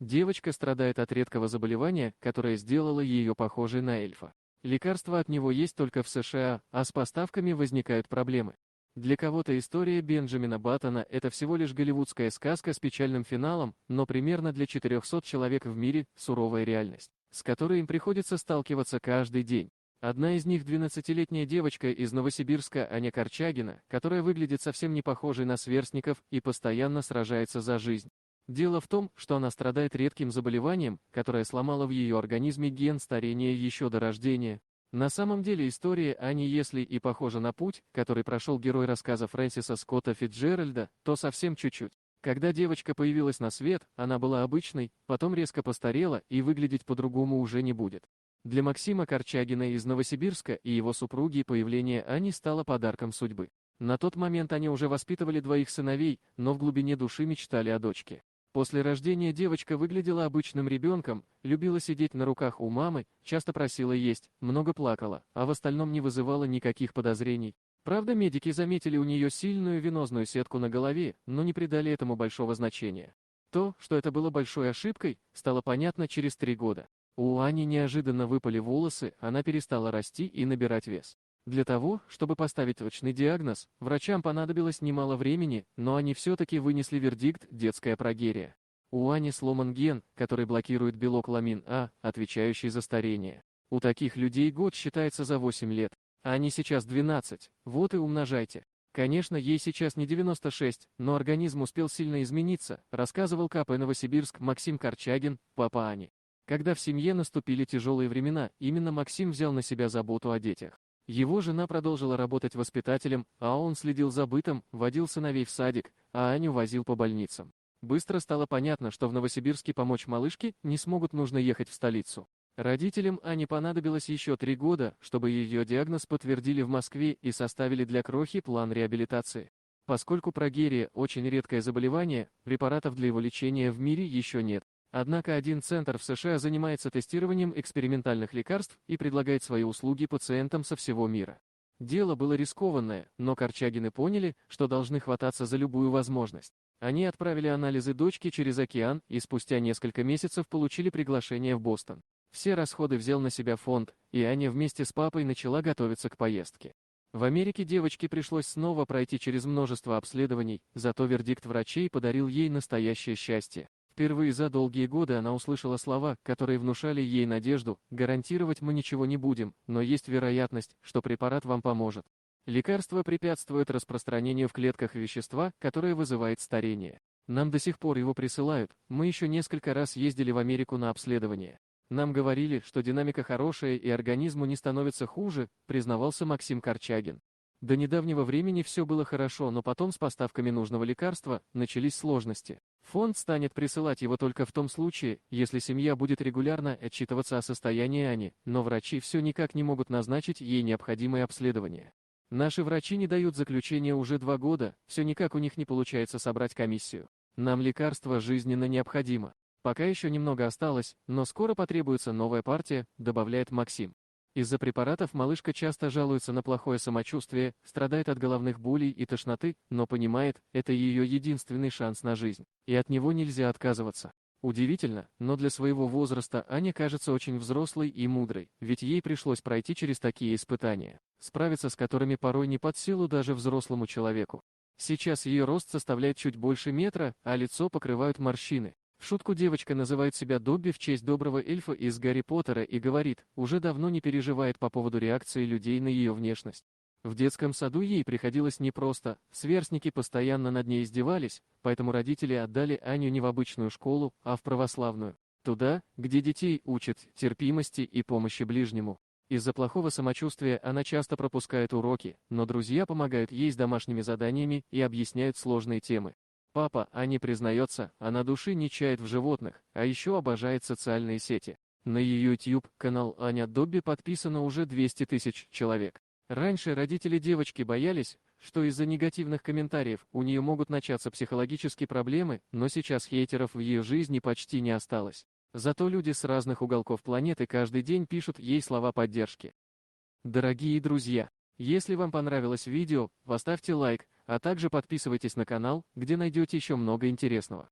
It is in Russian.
Девочка страдает от редкого заболевания, которое сделало ее похожей на эльфа. Лекарства от него есть только в США, а с поставками возникают проблемы. Для кого-то история Бенджамина Баттона – это всего лишь голливудская сказка с печальным финалом, но примерно для 400 человек в мире – суровая реальность, с которой им приходится сталкиваться каждый день. Одна из них – 12-летняя девочка из Новосибирска Аня Корчагина, которая выглядит совсем не похожей на сверстников и постоянно сражается за жизнь. Дело в том, что она страдает редким заболеванием, которое сломало в ее организме ген старения еще до рождения. На самом деле история Ани, если и похожа на путь, который прошел герой рассказа Фрэнсиса Скотта Фитджеральда, то совсем чуть-чуть. Когда девочка появилась на свет, она была обычной, потом резко постарела и выглядеть по-другому уже не будет. Для Максима Корчагина из Новосибирска и его супруги появление Ани стало подарком судьбы. На тот момент они уже воспитывали двоих сыновей, но в глубине души мечтали о дочке. После рождения девочка выглядела обычным ребенком, любила сидеть на руках у мамы, часто просила есть, много плакала, а в остальном не вызывала никаких подозрений. Правда, медики заметили у нее сильную венозную сетку на голове, но не придали этому большого значения. То, что это было большой ошибкой, стало понятно через 3 года. У Ани неожиданно выпали волосы, она перестала расти и набирать вес. Для того, чтобы поставить точный диагноз, врачам понадобилось немало времени, но они все-таки вынесли вердикт «детская прогерия». У Ани сломан ген, который блокирует белок ламин А, отвечающий за старение. У таких людей год считается за 8 лет, а Ани сейчас 12, вот и умножайте. Конечно, ей сейчас не 96, но организм успел сильно измениться, рассказывал КП Новосибирск Максим Корчагин, папа Ани. Когда в семье наступили тяжелые времена, именно Максим взял на себя заботу о детях. Его жена продолжила работать воспитателем, а он следил за бытом, водил сыновей в садик, а Аню возил по больницам. Быстро стало понятно, что в Новосибирске помочь малышке не смогут, нужно ехать в столицу. Родителям Ани понадобилось еще 3 года, чтобы ее диагноз подтвердили в Москве и составили для крохи план реабилитации. Поскольку прогерия – очень редкое заболевание, препаратов для его лечения в мире еще нет. Однако один центр в США занимается тестированием экспериментальных лекарств и предлагает свои услуги пациентам со всего мира. Дело было рискованное, но Корчагины поняли, что должны хвататься за любую возможность. Они отправили анализы дочки через океан и спустя несколько месяцев получили приглашение в Бостон. Все расходы взял на себя фонд, и Аня вместе с папой начала готовиться к поездке. В Америке девочке пришлось снова пройти через множество обследований, зато вердикт врачей подарил ей настоящее счастье. Впервые за долгие годы она услышала слова, которые внушали ей надежду: гарантировать мы ничего не будем, но есть вероятность, что препарат вам поможет. Лекарство препятствует распространению в клетках вещества, которое вызывает старение. Нам до сих пор его присылают, мы еще несколько раз ездили в Америку на обследование. Нам говорили, что динамика хорошая и организму не становится хуже, признавался Максим Корчагин. До недавнего времени все было хорошо, но потом с поставками нужного лекарства начались сложности. Фонд станет присылать его только в том случае, если семья будет регулярно отчитываться о состоянии Ани, но врачи все никак не могут назначить ей необходимое обследование. Наши врачи не дают заключения уже 2 года, все никак у них не получается собрать комиссию. Нам лекарство жизненно необходимо. Пока еще немного осталось, но скоро потребуется новая партия, добавляет Максим. Из-за препаратов малышка часто жалуется на плохое самочувствие, страдает от головных болей и тошноты, но понимает, это ее единственный шанс на жизнь, и от него нельзя отказываться. Удивительно, но для своего возраста Аня кажется очень взрослой и мудрой, ведь ей пришлось пройти через такие испытания, справиться с которыми порой не под силу даже взрослому человеку. Сейчас ее рост составляет чуть больше метра, а лицо покрывают морщины. В шутку девочка называет себя Добби в честь доброго эльфа из Гарри Поттера и говорит, уже давно не переживает по поводу реакции людей на ее внешность. В детском саду ей приходилось непросто, сверстники постоянно над ней издевались, поэтому родители отдали Аню не в обычную школу, а в православную. Туда, где детей учат терпимости и помощи ближнему. Из-за плохого самочувствия она часто пропускает уроки, но друзья помогают ей с домашними заданиями и объясняют сложные темы. Папа Ани признается, она души не чает в животных, а еще обожает социальные сети. На ее YouTube-канал Аня Добби подписано уже 200 тысяч человек. Раньше родители девочки боялись, что из-за негативных комментариев у нее могут начаться психологические проблемы, но сейчас хейтеров в ее жизни почти не осталось. Зато люди с разных уголков планеты каждый день пишут ей слова поддержки. Дорогие друзья, если вам понравилось видео, поставьте лайк, а также подписывайтесь на канал, где найдете еще много интересного.